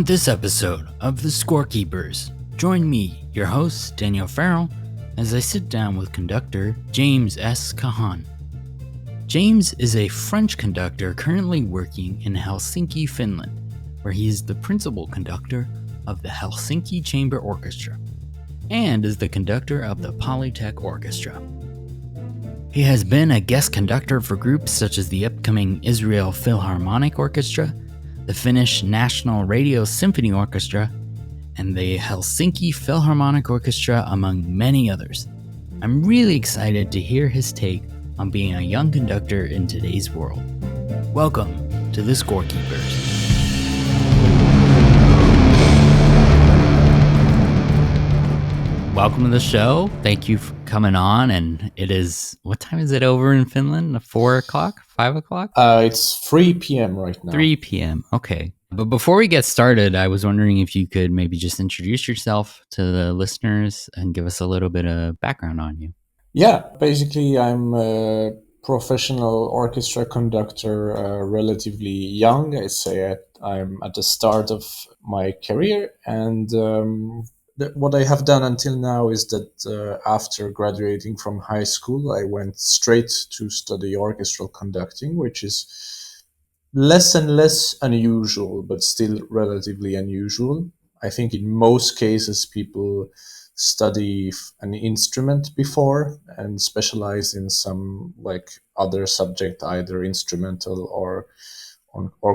On this episode of The Scorekeepers, join me, your host, Daniel Farrell, as I sit down with conductor James S Kahane. James is a French conductor currently working in Helsinki, Finland, where he is the principal conductor of the Helsinki Chamber Orchestra and is the conductor of the Polytech Orchestra. He has been a guest conductor for groups such as the upcoming Israel Philharmonic Orchestra, the Finnish National Radio Symphony Orchestra, and the Helsinki Philharmonic Orchestra, among many others. I'm really excited to hear his take on being a young conductor in today's world. Welcome to The Scorekeepers. Welcome to the show. Thank you for coming on. And it is, what time is it over in Finland? 4 o'clock? 5 o'clock? It's 3 p.m. right now. 3 p.m. Okay. But before we get started, I was wondering if you could maybe just introduce yourself to the listeners and give us a little bit of background on you. Yeah, basically I'm a professional orchestra conductor, relatively young. I say I'm at the start of my career, and what I have done until now is that after graduating from high school, I went straight to study orchestral conducting, which is less and less unusual, but still relatively unusual. I think in most cases people study an instrument before and specialize in some like other subject, either instrumental or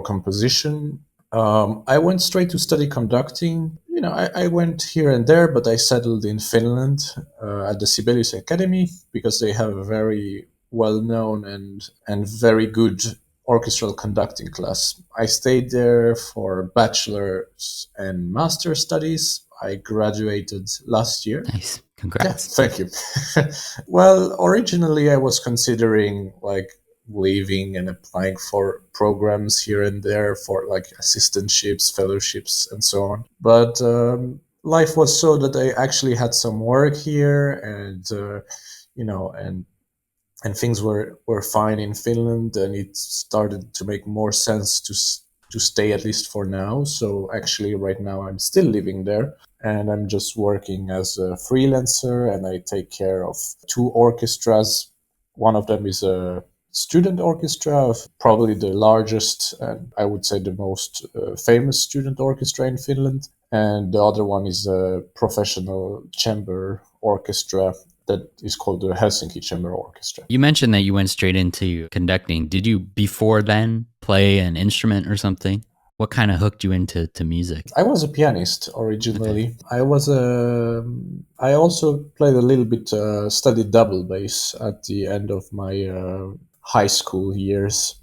composition. I went straight to study conducting. You know, I went here and there, but I settled in Finland at the Sibelius Academy because they have a very well-known and very good orchestral conducting class. I stayed there for bachelor's and master's studies. I graduated last year. Nice. Congrats. Yeah, thank you. Well, originally I was considering like leaving and applying for programs here and there for like assistantships, fellowships, and so on. But life was so that I actually had some work here, and and things were fine in Finland, and it started to make more sense to stay, at least for now. So actually right now I'm still living there, and I'm just working as a freelancer, and I take care of 2 orchestras. One of them is a student orchestra, probably the largest and I would say the most famous student orchestra in Finland. And the other one is a professional chamber orchestra that is called the Helsinki Chamber Orchestra. You mentioned that you went straight into conducting. Did you before then play an instrument or something? What kind of hooked you into music? I was a pianist originally. Okay. I also played a little bit, studied double bass at the end of my high school years.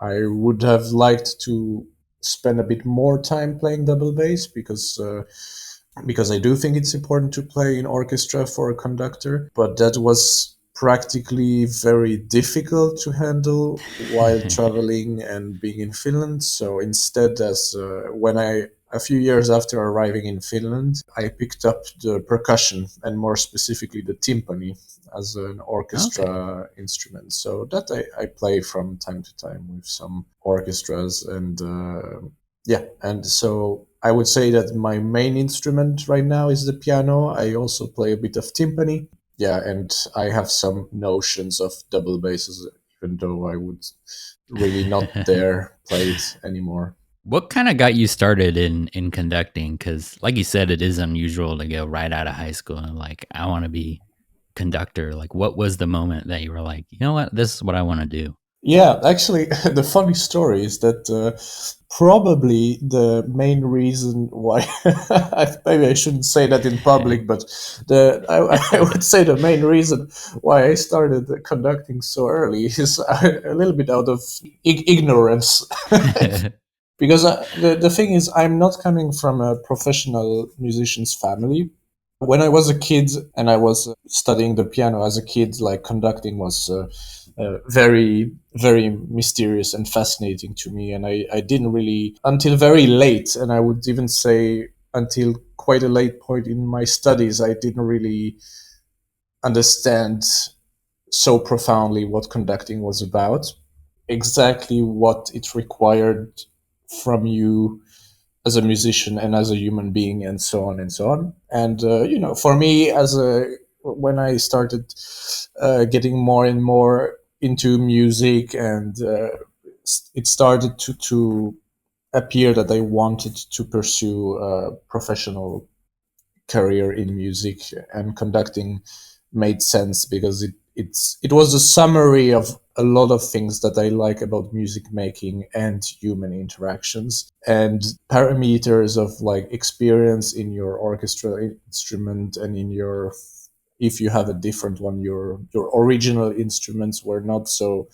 I would have liked to spend a bit more time playing double bass because I do think it's important to play in orchestra for a conductor, but that was practically very difficult to handle while traveling and being in Finland. So instead, a few years after arriving in Finland, I picked up the percussion, and more specifically the timpani, as an orchestra instrument. So that I play from time to time with some orchestras, and and so I would say that my main instrument right now is the piano. I also play a bit of timpani. Yeah, and I have some notions of double basses, even though I would really not dare play it anymore. What kind of got you started in conducting? Because like you said, it is unusual to go right out of high school and like, I want to be conductor. Like, what was the moment that you were like, you know what, this is what I want to do? Yeah, actually, the funny story is that probably the main reason why, maybe I shouldn't say that in public, but I would say the main reason why I started conducting so early is a little bit out of ignorance. Because the thing is, I'm not coming from a professional musician's family. When I was a kid and I was studying the piano as a kid, like conducting was very, very mysterious and fascinating to me. And I didn't really, until very late, and I would even say until quite a late point in my studies, I didn't really understand so profoundly what conducting was about, exactly what it required from you as a musician and as a human being, and so on and so on. And for me, when I started getting more and more into music, and it started to appear that I wanted to pursue a professional career in music, and conducting made sense because it was a summary of a lot of things that I like about music making and human interactions, and parameters of like experience in your orchestral instrument, and in your, if you have a different one, your original instruments were not so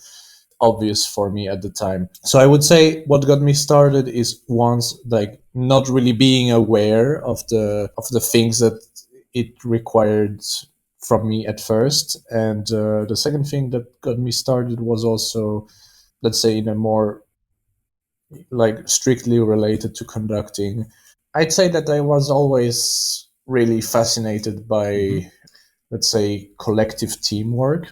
obvious for me at the time. So I would say what got me started is, once, like, not really being aware of the things that it required from me at first, and the second thing that got me started was also, let's say, in a more like strictly related to conducting. I'd say that I was always really fascinated by, let's say, collective teamwork.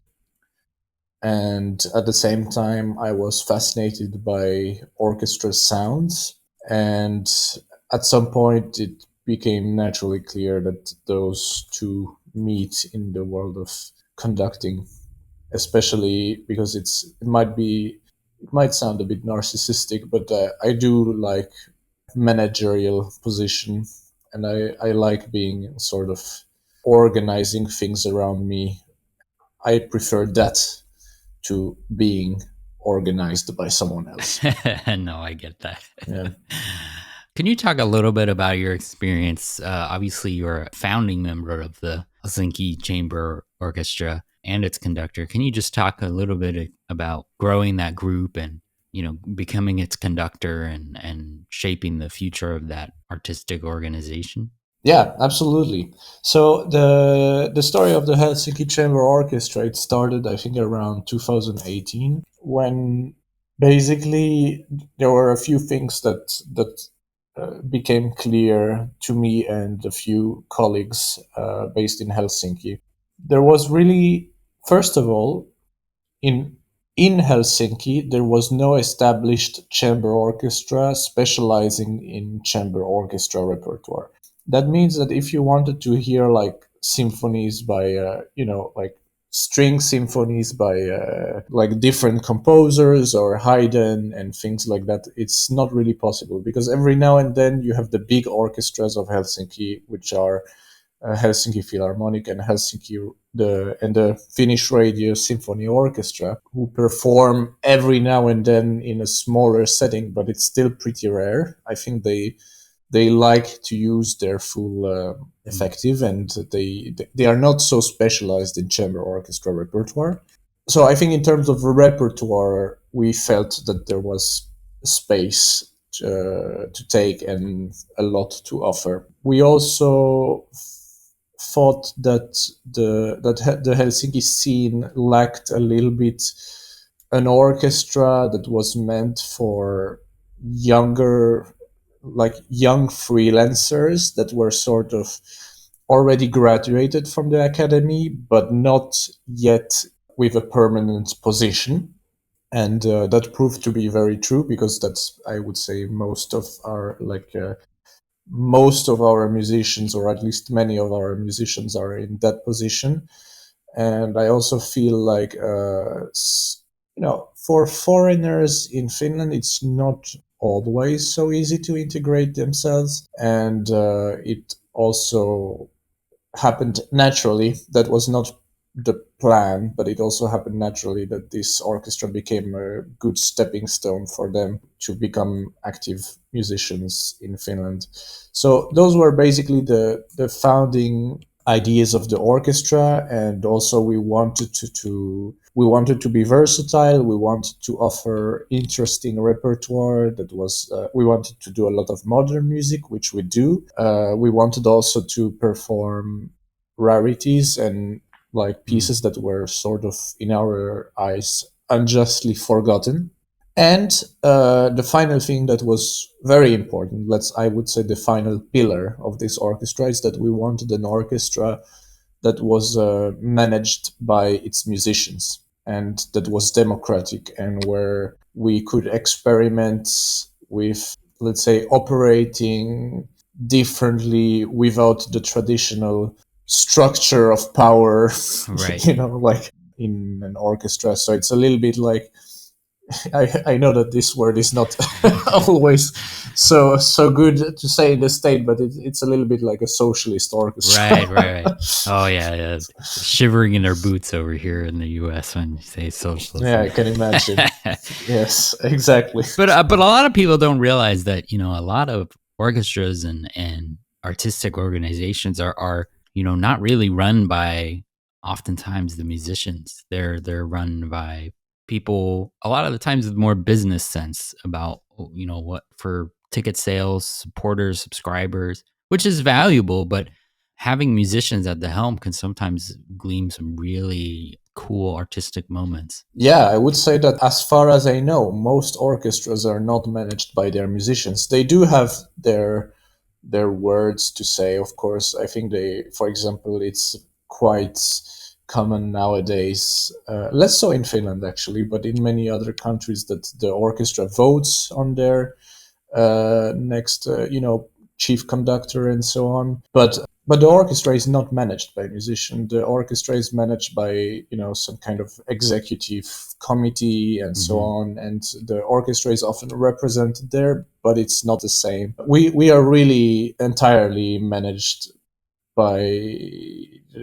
And at the same time, I was fascinated by orchestra sounds. And at some point, it became naturally clear that those two meet in the world of conducting, especially because it might sound a bit narcissistic, but I do like managerial position, and I like being sort of organizing things around me. I prefer that to being organized by someone else. No, I get that. Yeah. Can you talk a little bit about your experience? Obviously, you're a founding member of the Helsinki Chamber Orchestra and its conductor. Can you just talk a little bit about growing that group and, becoming its conductor and shaping the future of that artistic organization? Yeah, absolutely. So the story of the Helsinki Chamber Orchestra, it started, I think, around 2018, when basically there were a few things that became clear to me and a few colleagues based in Helsinki. There was really, first of all, in in Helsinki, there was no established chamber orchestra specializing in chamber orchestra repertoire. That means that if you wanted to hear like symphonies by, like string symphonies by like different composers or Haydn and things like that, it's not really possible, because every now and then you have the big orchestras of Helsinki, which are Helsinki Philharmonic and the Finnish Radio Symphony Orchestra, who perform every now and then in a smaller setting, but it's still pretty rare. I think they like to use their full effective, and they are not so specialized in chamber orchestra repertoire. So I think in terms of repertoire, we felt that there was space to take and a lot to offer. We also thought that the Helsinki scene lacked a little bit an orchestra that was meant for younger, like young freelancers that were sort of already graduated from the academy, but not yet with a permanent position. And that proved to be very true, because that's, I would say, most of our musicians, or at least many of our musicians, are in that position. And I also feel like, for foreigners in Finland, it's not always so easy to integrate themselves. And it also happened naturally. That was not the plan, but it also happened naturally that this orchestra became a good stepping stone for them to become active musicians in Finland. So those were basically the founding ideas of the orchestra. And also we wanted to be versatile. We wanted to offer interesting repertoire. That was we wanted to do a lot of modern music, which we do. We wanted also to perform rarities and like pieces that were sort of, in our eyes, unjustly forgotten. And the final thing that was very important, I would say the final pillar of this orchestra, is that we wanted an orchestra that was managed by its musicians, and that was democratic, and where we could experiment with let's say, operating differently without the traditional structure of power, Right. like in an orchestra. So it's a little bit like, I know that this word is not always so good to say in the state, but it's a little bit like a socialist orchestra. Right. Oh yeah. Shivering in their boots over here in the U.S. when you say Yeah, socialism. I can imagine. Yes, exactly. But a lot of people don't realize that a lot of orchestras and artistic organizations are not really run by oftentimes the musicians. They're run by people a lot of the times with more business sense about what for ticket sales, supporters, subscribers, which is valuable, but having musicians at the helm can sometimes glean some really cool artistic moments. Yeah, I would say that as far as I know, most orchestras are not managed by their musicians. They do have their words to say, of course. I think for example, it's quite common nowadays, less so in Finland actually, but in many other countries, that the orchestra votes on their next, chief conductor and so on. But the orchestra is not managed by a musician. The orchestra is managed by some kind of executive committee and so Mm-hmm. on. And the orchestra is often represented there, but it's not the same. We are really entirely managed by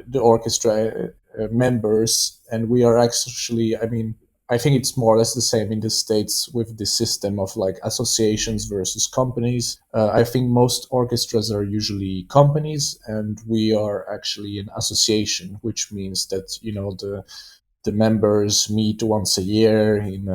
the orchestra members, and we are actually, I mean, I think it's more or less the same in the States with the system of like associations versus companies. I think most orchestras are usually companies, and we are actually an association, which means that the members meet once a year in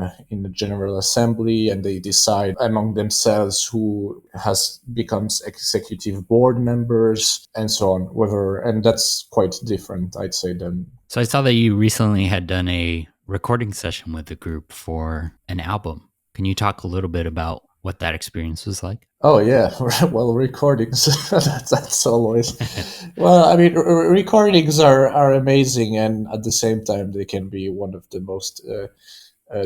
a general assembly, and they decide among themselves who has becomes executive board members and so on. And that's quite different, I'd say. Than So I saw that you recently had done a recording session with the group for an album. Can you talk a little bit about what that experience was like? Oh yeah, well, recordings. That's always. Well, I mean, recordings are amazing, and at the same time, they can be one of the most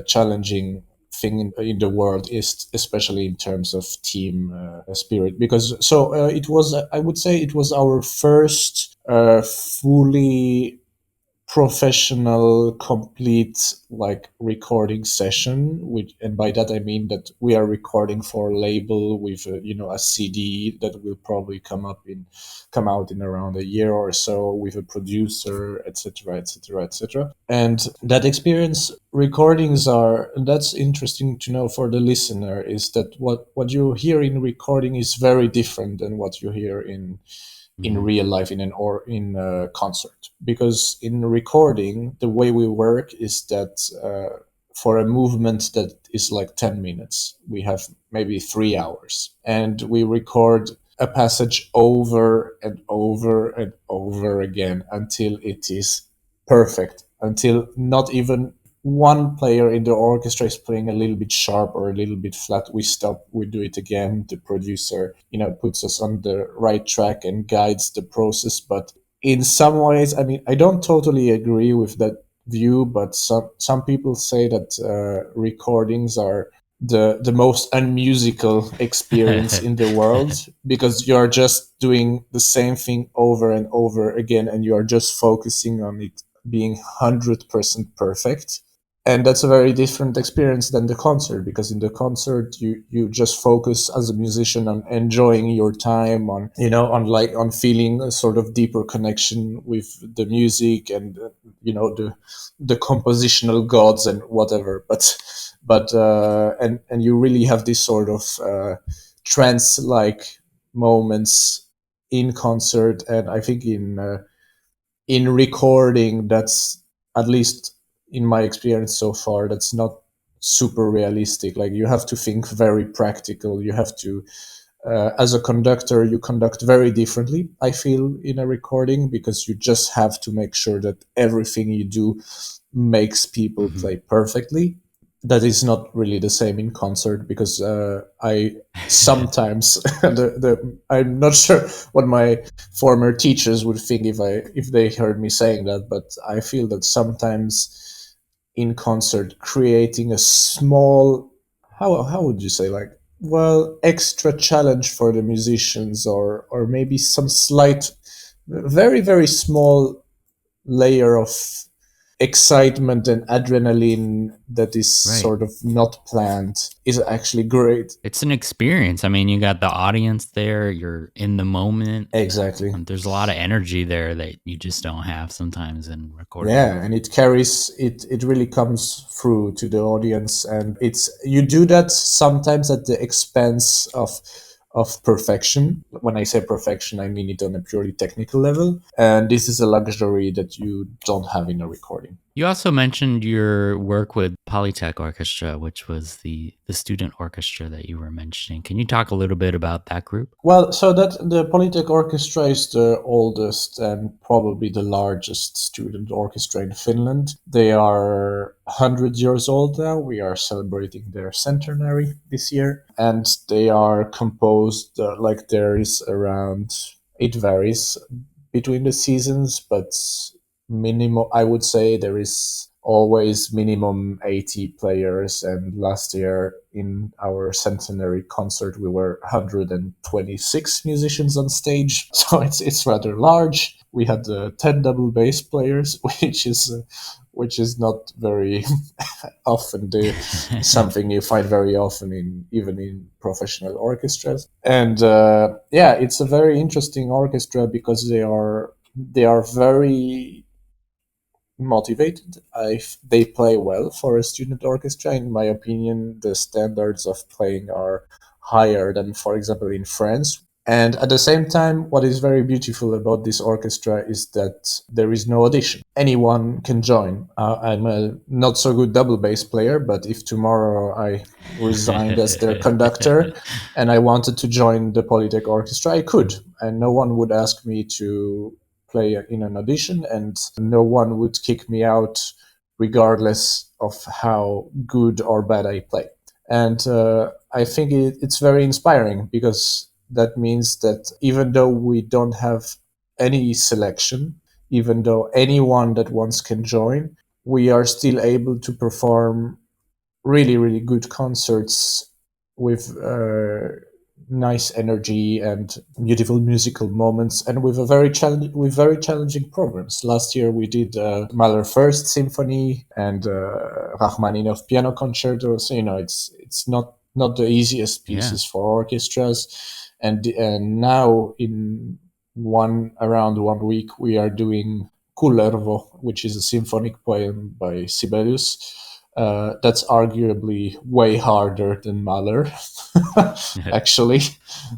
challenging thing in the world, is especially in terms of team spirit. Because it was, I would say, it was our first fully professional complete like recording session, which, and by that I mean that we are recording for a label with a CD that will probably come out in around a year or so, with a producer, etc., etc., etc. And that experience, recordings are, and that's interesting to know for the listener, is that what you hear in recording is very different than what you hear in Mm-hmm. real life, or in a concert. Because in recording, the way we work is that for a movement that is like 10 minutes, we have maybe 3 hours, and we record a passage over and over and over again until it is perfect, until not even one player in the orchestra is playing a little bit sharp or a little bit flat. We stop, we do it again. The producer, puts us on the right track and guides the process. But in some ways, I mean, I don't totally agree with that view, but some people say that recordings are the most unmusical experience in the world, because you're just doing the same thing over and over again, and you are just focusing on it being 100% perfect. And that's a very different experience than the concert, because in the concert you just focus as a musician on enjoying your time, on on feeling a sort of deeper connection with the music, and the compositional gods and whatever. And you really have this sort of trance like moments in concert. And I think in recording, that's, at least in my experience so far, that's not super realistic. Like, you have to think very practical. You have to, as a conductor, you conduct very differently, I feel, in a recording, because you just have to make sure that everything you do makes people Mm-hmm. play perfectly. That is not really the same in concert, because I sometimes I'm not sure what my former teachers would think if they heard me saying that, but I feel that sometimes in concert, creating a small, how would you say, like, well, extra challenge for the musicians, or maybe some slight, very very small layer of excitement and adrenaline that is Right. sort of not planned is actually great. It's an experience. I mean, you got the audience there, you're in the moment. Exactly. And there's a lot of energy there that you just don't have sometimes in recording. Yeah, and it carries it. It really comes through to the audience, and it's you do that sometimes at the expense of perfection. When I say perfection, I mean it on a purely technical level, and this is a luxury that you don't have in a recording. You also mentioned your work with Polytech Orchestra, which was the student orchestra that you were mentioning. Can you talk a little bit about that group? Well, so that the Polytech Orchestra is the oldest and probably the largest student orchestra in Finland. They are 100 years old now. We are celebrating their centenary this year. And they are composed, like there is around, it varies between the seasons, but minimum, I would say there is always minimum 80 players, and last year in our centenary concert we were 126 musicians on stage, so it's rather large. We had 10 double bass players, which is not very often something you find very often in even in professional orchestras. And yeah, it's a very interesting orchestra because they are very motivated. They play well for a student orchestra. In my opinion, the standards of playing are higher than, for example, in France. And at the same time, what is very beautiful about this orchestra is that there is no audition. Anyone can join. I'm a not so good double bass player, but if tomorrow I resigned as their conductor and I wanted to join the Polytech Orchestra, I could. And no one would ask me to play in an audition, and no one would kick me out regardless of how good or bad I play. And I think it's very inspiring because that means that even though we don't have any selection, even though anyone that wants can join, we are still able to perform really, really good concerts with nice energy and beautiful musical moments, and with very challenging programs. Last year we did Mahler First Symphony and Rachmaninoff Piano Concerto. So it's not the easiest Yeah. pieces for orchestras, and now in one around 1 week we are doing Kullervo, which is a symphonic poem by Sibelius. That's arguably way harder than Mahler, actually.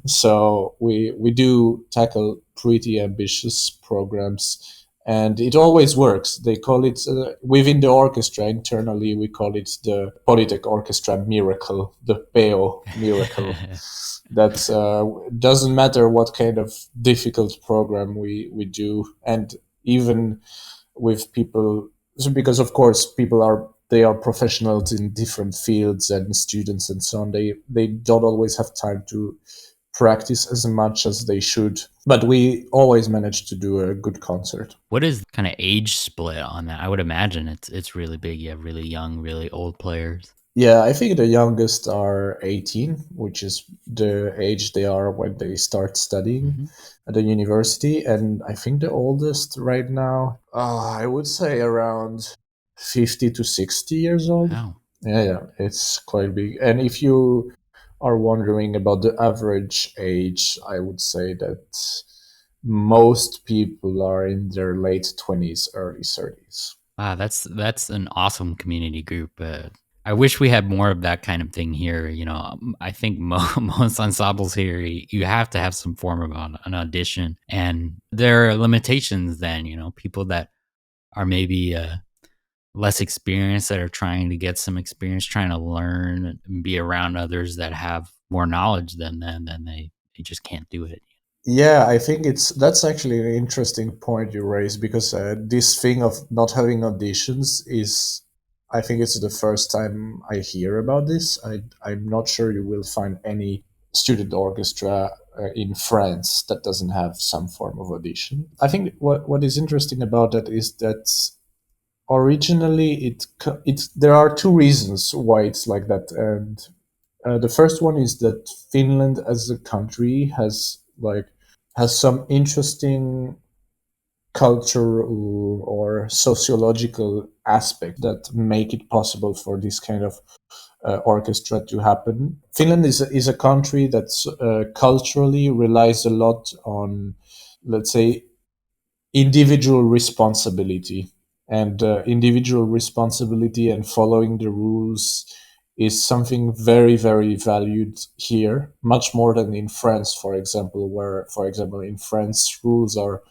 So we do tackle pretty ambitious programs, and it always works. They call it within the orchestra internally. We call it the Polytech Orchestra Miracle, the PEO Miracle. That doesn't matter what kind of difficult program we do, and even with people, so because of course people are professionals in different fields and students and so on, they don't always have time to practice as much as they should, but we always manage to do a good concert. What is kind of age split on that? I would imagine it's really big. You have really young, really old players. Yeah, I think the youngest are 18, which is the age they are when they start studying Hmm. at the university. And I think the oldest right now, I would say around 50 to 60 years old. Wow. Yeah, it's quite big. And if you are wondering about the average age, I would say that most people are in their late 20s, early 30s. Wow, that's an awesome community group. I wish we had more of that kind of thing here. I think most ensembles here, you have to have some form of an audition, and there are limitations. Then people that are maybe less experienced that are trying to get some experience, trying to learn and be around others that have more knowledge than them, then they just can't do it. Yeah, I think that's actually an interesting point you raised because this thing of not having auditions is, I think it's the first time I hear about this. I'm not sure you will find any student orchestra in France that doesn't have some form of audition. I think what is interesting about that is that originally it there are two reasons why it's like that, and The first one is that Finland as a country has some interesting cultural or sociological aspect that make it possible for this kind of orchestra to happen. Finland is a country that culturally relies a lot on, let's say, individual responsibility. And individual responsibility and following the rules is something very, very valued here, much more than in France, for example, where, for example, in France, rules are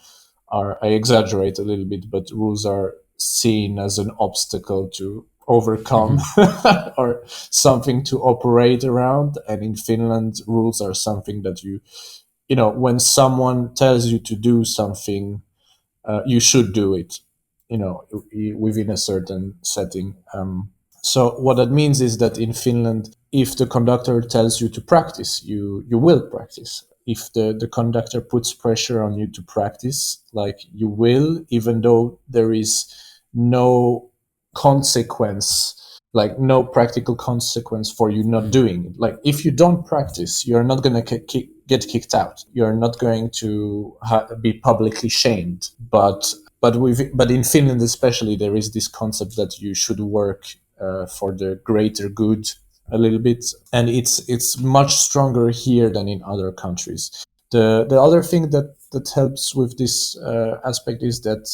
I exaggerate a little bit, but rules are seen as an obstacle to overcome or something to operate around. And in Finland, rules are something that when someone tells you to do something, you should do it, within a certain setting. So what that means is that in Finland, if the conductor tells you to practice, you will practice. If the conductor puts pressure on you to practice, like, you will, even though there is no consequence, like no practical consequence for you not doing it. Like, if you don't practice, you're not going to get kicked out. You're not going to be publicly shamed. But in Finland especially, there is this concept that you should work for the greater good a little bit, and it's much stronger here than in other countries. The other thing that helps with this aspect is that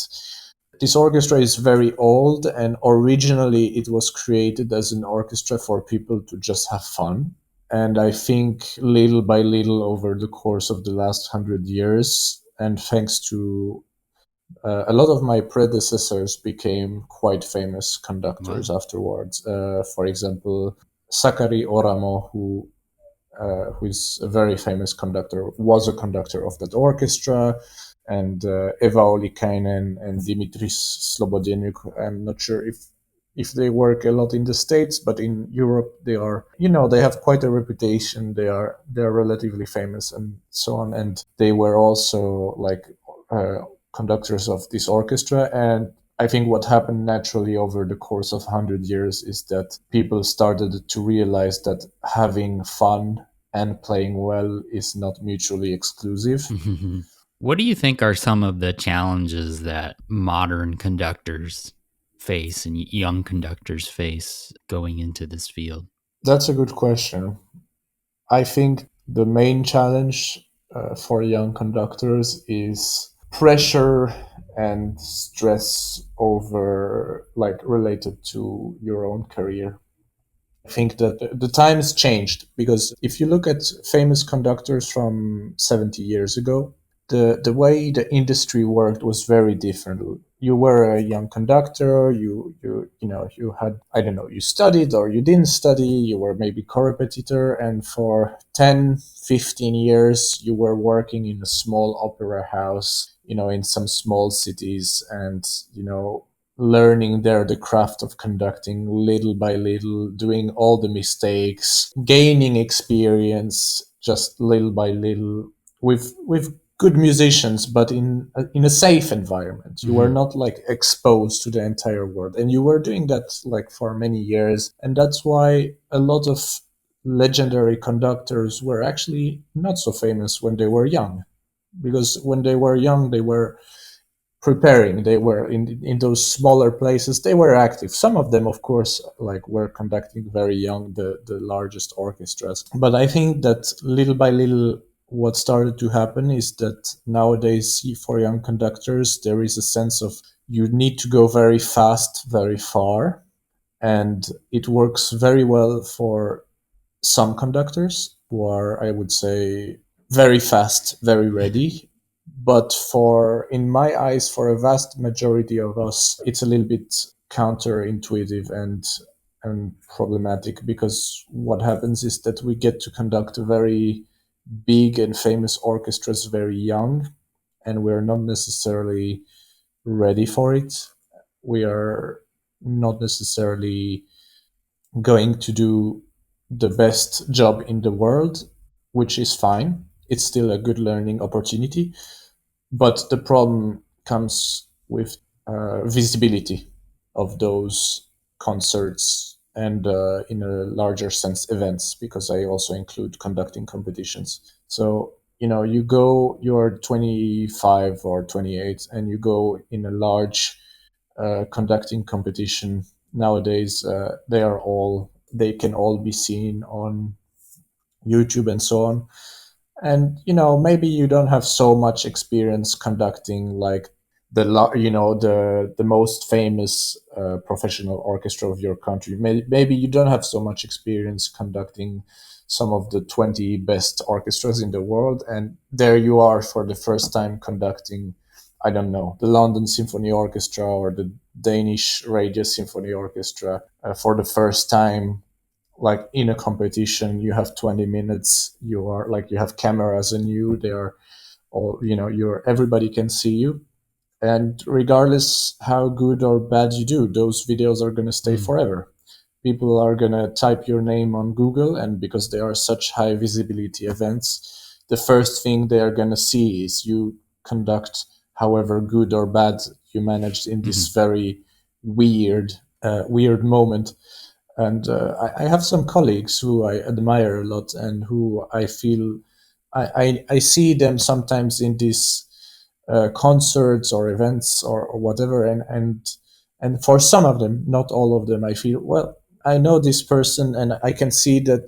this orchestra is very old, and originally it was created as an orchestra for people to just have fun. And I think little by little over the course of the last 100 years, and thanks to a lot of my predecessors became quite famous conductors afterwards. For example, Sakari Oramo, who is a very famous conductor, was a conductor of that orchestra, and Eva Ollikainen and Dimitris Slobodieniuk. I'm not sure if they work a lot in the States, but in Europe they have quite a reputation. They're relatively famous and so on, and they were also like conductors of this orchestra. And I think what happened naturally over the course of 100 years is that people started to realize that having fun and playing well is not mutually exclusive. What do you think are some of the challenges that modern conductors face and young conductors face going into this field? That's a good question. I think the main challenge for young conductors is pressure and stress over, like, related to your own career. I think that the times changed, because if you look at famous conductors from 70 years ago, the way the industry worked was very different. You were a young conductor, you had, I don't know, you studied or you didn't study, you were maybe co-repetitor, and for 10, 15 years you were working in a small opera house, in some small cities, and learning there the craft of conducting little by little, doing all the mistakes, gaining experience just little by little with good musicians, but in a safe environment. You were not like exposed to the entire world, and you were doing that like for many years. And that's why a lot of legendary conductors were actually not so famous when they were young, because when they were young they were preparing, they were in those smaller places, they were active. Some of them, of course, like, were conducting very young the largest orchestras. But I think that little by little what started to happen is that nowadays for young conductors there is a sense of you need to go very fast, very far, and it works very well for some conductors who are, I would say, very fast, very ready. But in my eyes, for a vast majority of us, it's a little bit counterintuitive and problematic, because what happens is that we get to conduct very big and famous orchestras very young, and we're not necessarily ready for it. We are not necessarily going to do the best job in the world, which is fine. It's still a good learning opportunity. But the problem comes with visibility of those concerts and in a larger sense events, because I also include conducting competitions. So you're 25 or 28 and you go in a large conducting competition. Nowadays they can all be seen on YouTube and so on. And maybe you don't have so much experience conducting like the most famous professional orchestra of your country. Maybe you don't have so much experience conducting some of the 20 best orchestras in the world, and there you are for the first time conducting, I don't know, the London Symphony Orchestra or the Danish Radio Symphony Orchestra for the first time, like in a competition. You have 20 minutes, you have cameras and they are all, everybody can see you, and regardless how good or bad you do, those videos are going to stay Mm. forever. People are going to type your name on Google, and because they are such high visibility events, the first thing they are going to see is you conduct, however good or bad you managed in this Mhm. very weird moment. And I have some colleagues who I admire a lot and who I feel I see them sometimes in these concerts or events or whatever, and for some of them, not all of them, I feel, well, I know this person and I can see that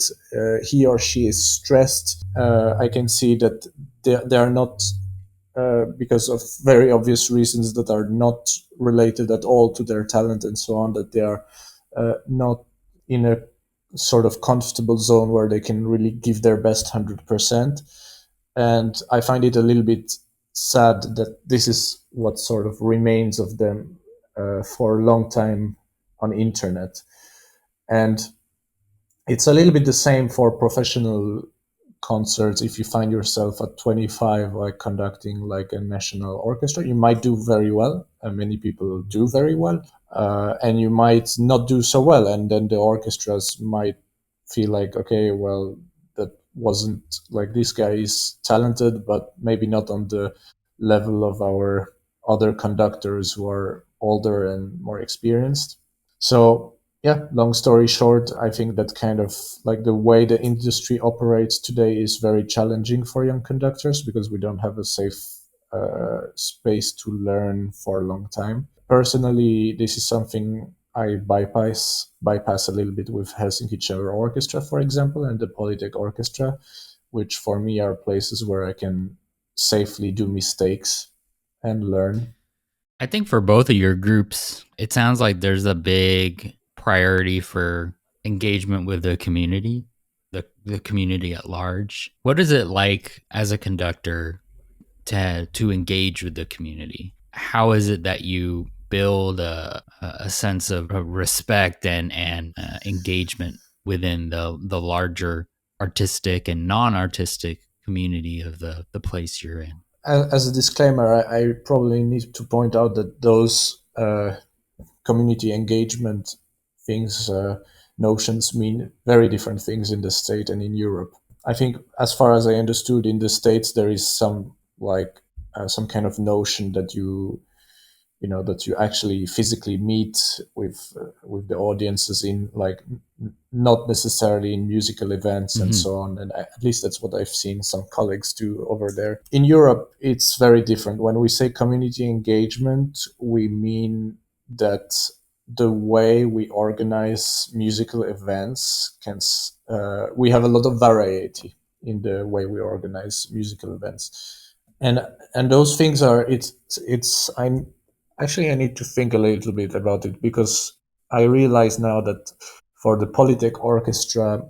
he or she is stressed. I can see that they are not, because of very obvious reasons that are not related at all to their talent and so on, that they are not in a sort of comfortable zone where they can really give their best 100%. And I find it a little bit sad that this is what sort of remains of them for a long time on internet. And it's a little bit the same for professional concerts. If you find yourself at 25 like conducting like a national orchestra, you might do very well, and many people do very well, and you might not do so well, and then the orchestras might feel like, okay, well, that wasn't, like, this guy is talented but maybe not on the level of our other conductors who are older and more experienced. So yeah, long story short, I think that kind of like the way the industry operates today is very challenging for young conductors because we don't have a safe space to learn for a long time. Personally, this is something I bypass a little bit with Helsinki Chamber Orchestra, for example, and the Polytech Orchestra, which for me are places where I can safely do mistakes and learn. I think for both of your groups, it sounds like there's a big priority for engagement with the community, the community at large. What is it like as a conductor to engage with the community? How is it that you build a sense of respect and engagement within the larger artistic and non-artistic community of the place you're in? As a disclaimer, I probably need to point out that those community engagement things, notions, mean very different things in the state and in Europe. I think, as far as I understood, in the States there is some kind of notion that you actually physically meet with the audiences in, like, not necessarily in musical events and Mm-hmm. so on. And at least that's what I've seen some colleagues do over there. In Europe, it's very different. When we say community engagement, we mean that the way we organize musical events we have a lot of variety in the way we organize musical events. And those things are, it's I'm actually, I need to think a little bit about it, because I realize now that for the Polytech Orchestra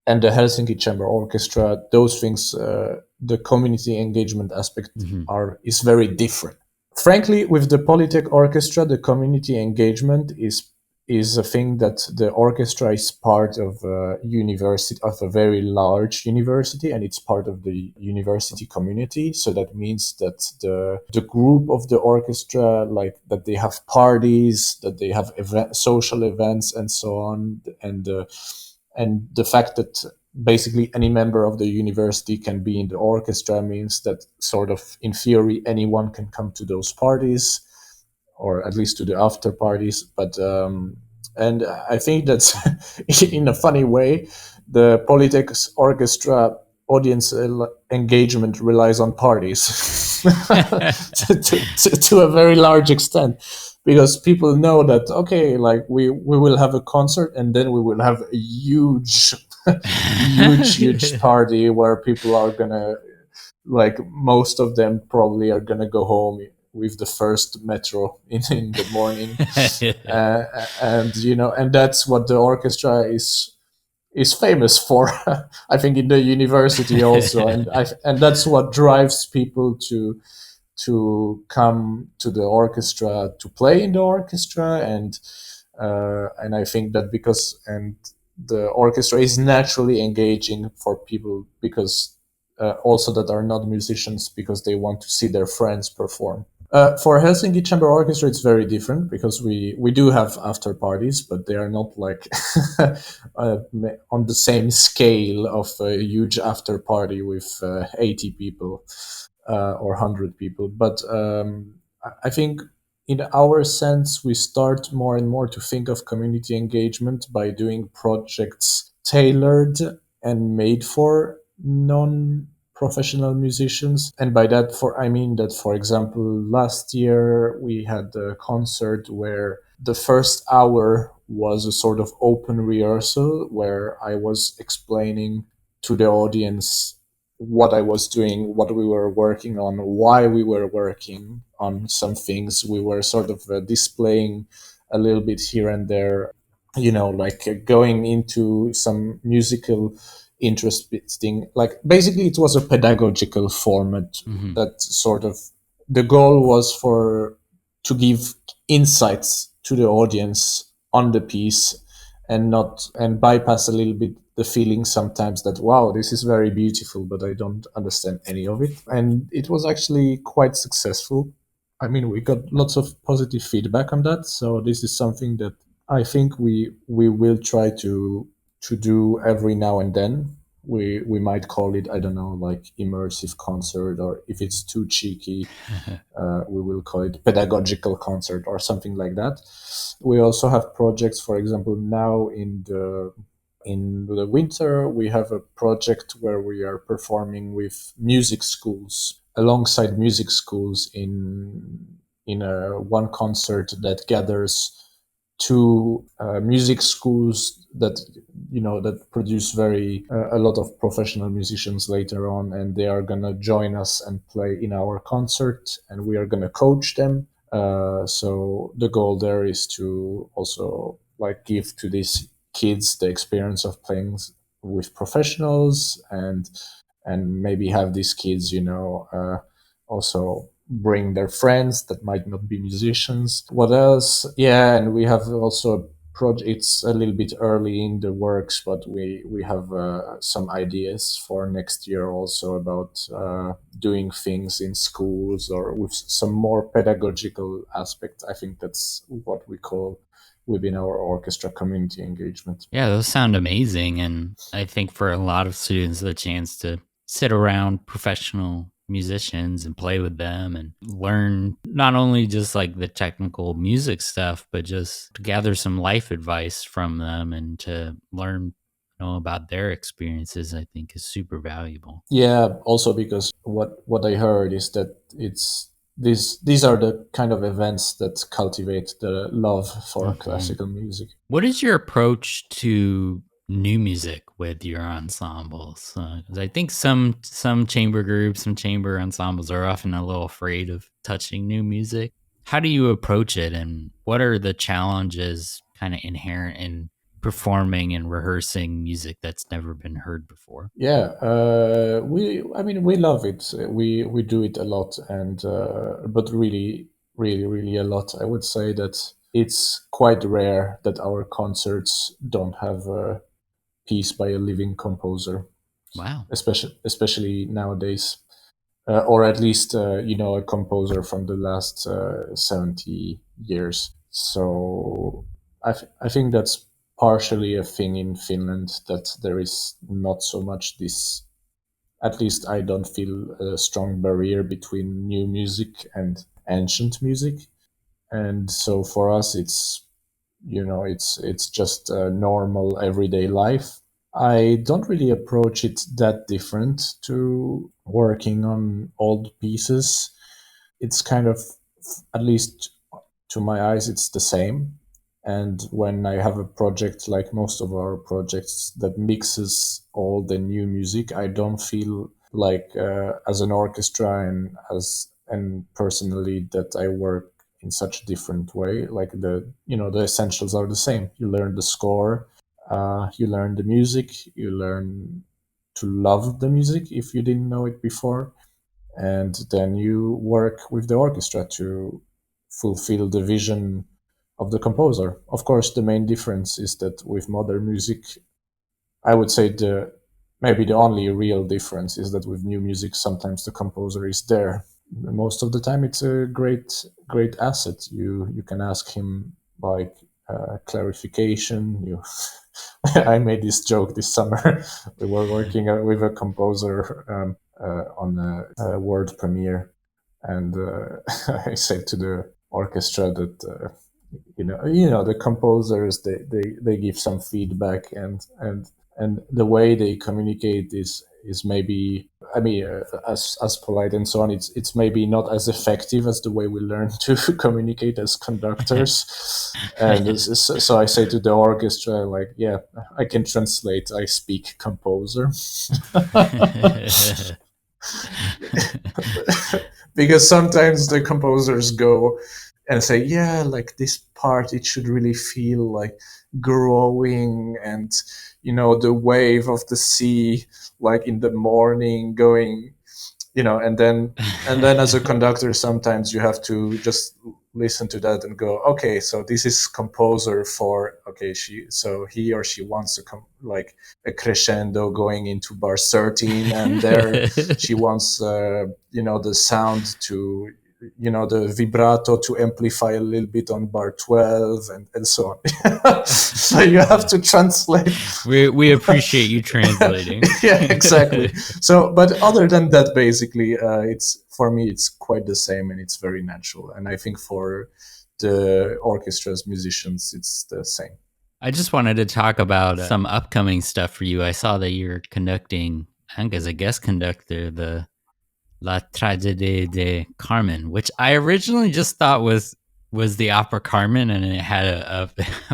and the Helsinki Chamber Orchestra, those things, the community engagement aspect Mm-hmm. is very different. Frankly, with the Polytech Orchestra, the community engagement is a thing that the orchestra is part of a university, of a very large university, and it's part of the university community. So that means that the group of the orchestra, like, that they have parties, that they have social events and so on, and the fact that basically any member of the university can be in the orchestra means that, sort of, in theory, anyone can come to those parties, or at least to the after parties. But And I think that's in a funny way, the Polytech Orchestra audience engagement relies on parties to a very large extent, because people know that, okay, like we will have a concert and then we will have a huge huge party where people are gonna, like, most of them probably are gonna go home with the first metro in the morning. And and that's what the orchestra is famous for. I think in the university also, and that's what drives people to come to the orchestra, to play in the orchestra. And I think that because, and the orchestra is naturally engaging for people, because also that are not musicians, because they want to see their friends perform. For Helsinki Chamber Orchestra, it's very different, because we do have after parties, but they are not like on the same scale of a huge after party with 80 people or 100 people. But I think in our sense, we start more and more to think of community engagement by doing projects tailored and made for non professional musicians. And by that, for I mean that, for example, last year we had a concert where the first hour was a sort of open rehearsal, where I was explaining to the audience what I was doing, what we were working on, why we were working on some things. We were sort of displaying a little bit here and there, like going into some musical interesting, like, basically it was a pedagogical format. Mhm. That sort of, the goal was for to give insights to the audience on the piece, and not and bypass a little bit the feeling sometimes that, wow, this is very beautiful, but I don't understand any of it. And it was actually quite successful. I mean, we got lots of positive feedback on that, so this is something that I think we will try to do every now and then. We might call it, I don't know, like immersive concert, or if it's too cheeky, we will call it pedagogical concert or something like that. We also have projects, for example, now in the winter, we have a project where we are performing with music schools, alongside music schools, in a one concert that gathers two music schools that that produce very a lot of professional musicians later on, and they are gonna join us and play in our concert, and we are gonna coach them. So the goal there is to also, like, give to these kids the experience of playing with professionals, and maybe have these kids, also bring their friends that might not be musicians. What else? Yeah, and we have also a project. It's a little bit early in the works, but we have some ideas for next year also about doing things in schools, or with some more pedagogical aspect. I think that's what we call within our orchestra community engagement. Yeah, those sound amazing. And I think for a lot of students, the chance to sit around professional musicians and play with them and learn not only just like the technical music stuff, but just to gather some life advice from them and to learn about their experiences, I think is super valuable. Yeah, also because what I heard is that these are the kind of events that cultivate the love for Mhm. classical music. What is your approach to new music with your ensembles? 'Cause I think some chamber groups, some chamber ensembles are often a little afraid of touching new music. How do you approach it, and what are the challenges kind of inherent in performing and rehearsing music that's never been heard before? Yeah, I mean, we love it. We do it a lot, and but really, really, really a lot. I would say that it's quite rare that our concerts don't have a piece by a living composer, Wow. especially nowadays. Or at least a composer from the last 70 years. So I think that's partially a thing in Finland, that there is not so much this. At least I don't feel a strong barrier between new music and ancient music, and so for us it's it's just normal everyday life. I don't really approach it that different to working on old pieces. It's kind of, at least to my eyes, it's the same. And when I have a project like most of our projects that mixes all the new music, I don't feel like as an orchestra and personally that I work in such a different way. Like the essentials are the same. You learn the score, you learn the music, you learn to love the music if you didn't know it before, and then you work with the orchestra to fulfill the vision of the composer. Of course, the main difference is that with modern music, I would say the maybe the only real difference is that with new music, sometimes the composer is there. Most of the time, it's a great asset. You can ask him like clarification. I made this joke this summer. We were working with a composer on a world premiere, and I said to the orchestra that the composers they give some feedback, and the way they communicate is maybe, I mean, as polite and so on. It's maybe not as effective as the way we learn to communicate as conductors. And so I say to the orchestra, like, yeah, I can translate. I speak composer. Because sometimes the composers go and say, yeah, like this part, it should really feel like growing, and the wave of the sea, like in the morning going, and then as a conductor, sometimes you have to just listen to that and go, okay, so this is composer for, okay, he or she wants like a crescendo going into bar 13, and there she wants the sound to, the vibrato to amplify a little bit on bar 12, and so on. So you have to translate. We appreciate you translating. Yeah, exactly. So, but other than that, basically, it's, for me, it's quite the same, and it's very natural. And I think for the orchestra's musicians, it's the same. I just wanted to talk about some upcoming stuff for you. I saw that you're conducting, I think as a guest conductor, the La Tragédie de Carmen, which I originally just thought was the opera Carmen, and it had a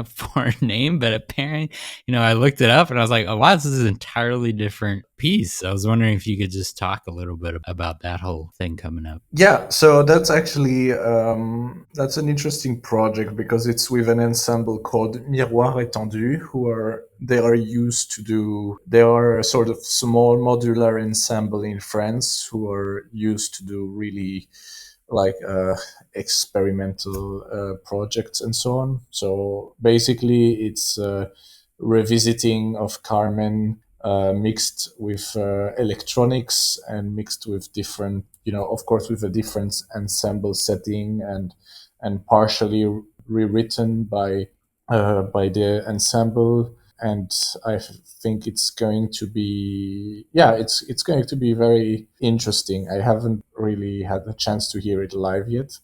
foreign name, but apparently, I looked it up and I was like, oh wow, this is an entirely different piece. I was wondering if you could just talk a little bit about that whole thing coming up. Yeah, so that's actually that's an interesting project because it's with an ensemble called Miroir Étendu, they are a sort of small modular ensemble in France who are used to do really like experimental projects and so on. So basically, it's revisiting of Carmen, mixed with electronics and mixed with different, of course, with a different ensemble setting, and partially rewritten by the ensemble. And I think it's going to be, yeah, it's going to be very interesting. I haven't really had a chance to hear it live yet,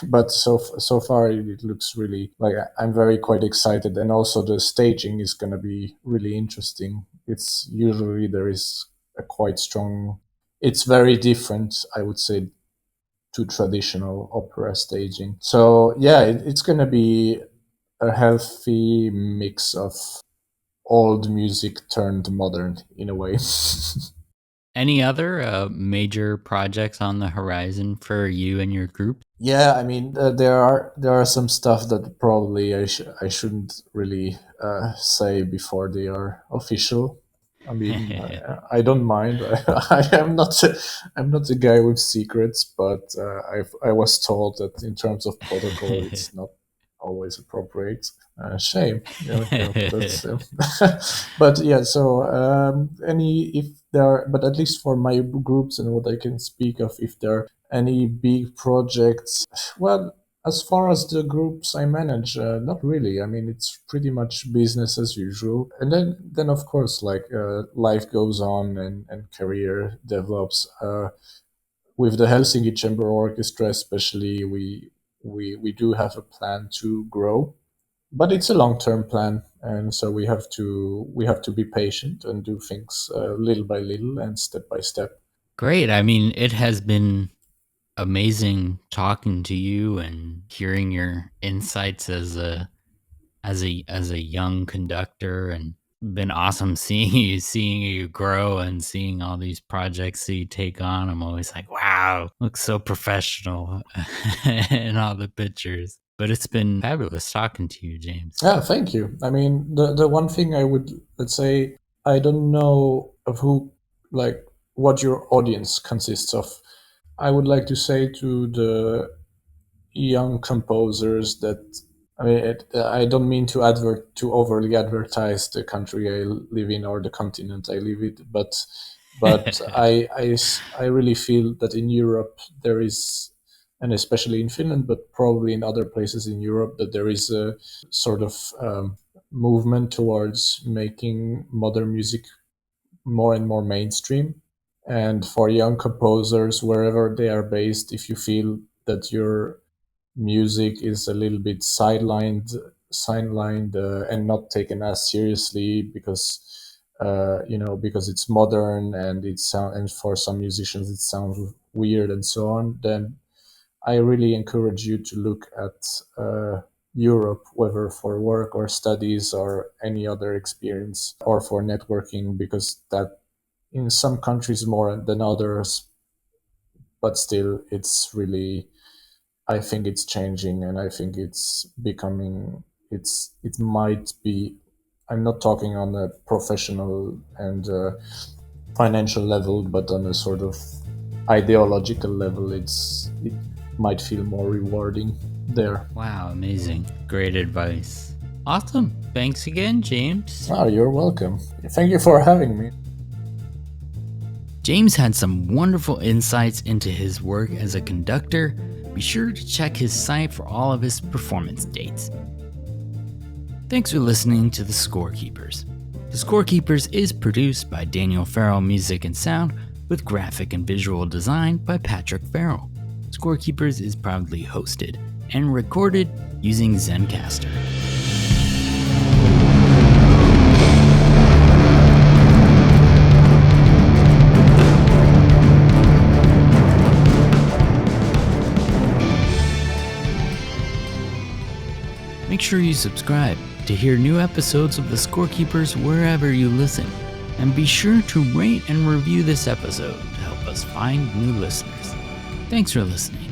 but so far it looks really like I'm very quite excited, and also the staging is going to be really interesting. It's usually there is a quite strong. It's very different, I would say, to traditional opera staging. So yeah, it's going to be a healthy mix of old music turned modern in a way. Any other major projects on the horizon for you and your group? Yeah, I mean, there are some stuff that probably I shouldn't really say before they are official. I mean, I don't mind. I'm not a guy with secrets, but I was told that in terms of protocol, it's not always appropriate. Shame, that's. But yeah, so any if there are, but at least for my groups and what I can speak of, if there are any big projects, well, as far as the groups I manage, not really. I mean, it's pretty much business as usual. And then of course, like life goes on, and career develops. With the Helsinki Chamber Orchestra, especially, we do have a plan to grow. but it's a long-term plan, and so we have to be patient and do things little by little and step by step. Great. I mean, it has been amazing talking to you and hearing your insights as a young conductor, and been awesome seeing you grow and seeing all these projects that you take on. I'm always like, wow, looks so professional in all the pictures. But it's been fabulous talking to you, James. Yeah, thank you. I mean, the one thing I would, let's say, I don't know of who, like, what your audience consists of. I would like to say to the young composers that, I mean, I don't mean to overly advertise the country I live in or the continent I live in, but I really feel that in Europe there is, and especially in Finland, but probably in other places in Europe, that there is a sort of movement towards making modern music more and more mainstream. And for young composers, wherever they are based, if you feel that your music is a little bit sidelined, and not taken as seriously because because it's modern and and for some musicians it sounds weird and so on, then I really encourage you to look at Europe, whether for work or studies or any other experience or for networking, because that in some countries more than others, but still it's really, I think it's changing, and I think it's becoming, it might be, I'm not talking on a professional and financial level, but on a sort of ideological level, it might feel more rewarding there. Wow, amazing. Great advice. Awesome. Thanks again, James. Oh, you're welcome. Thank you for having me. James had some wonderful insights into his work as a conductor. Be sure to check his site for all of his performance dates. Thanks for listening to The Scorekeepers. The Scorekeepers is produced by Daniel Farrell Music and Sound, with graphic and visual design by Patrick Farrell. Scorekeepers is proudly hosted and recorded using Zencaster. Make sure you subscribe to hear new episodes of The Scorekeepers wherever you listen. And be sure to rate and review this episode to help us find new listeners. Thanks for listening.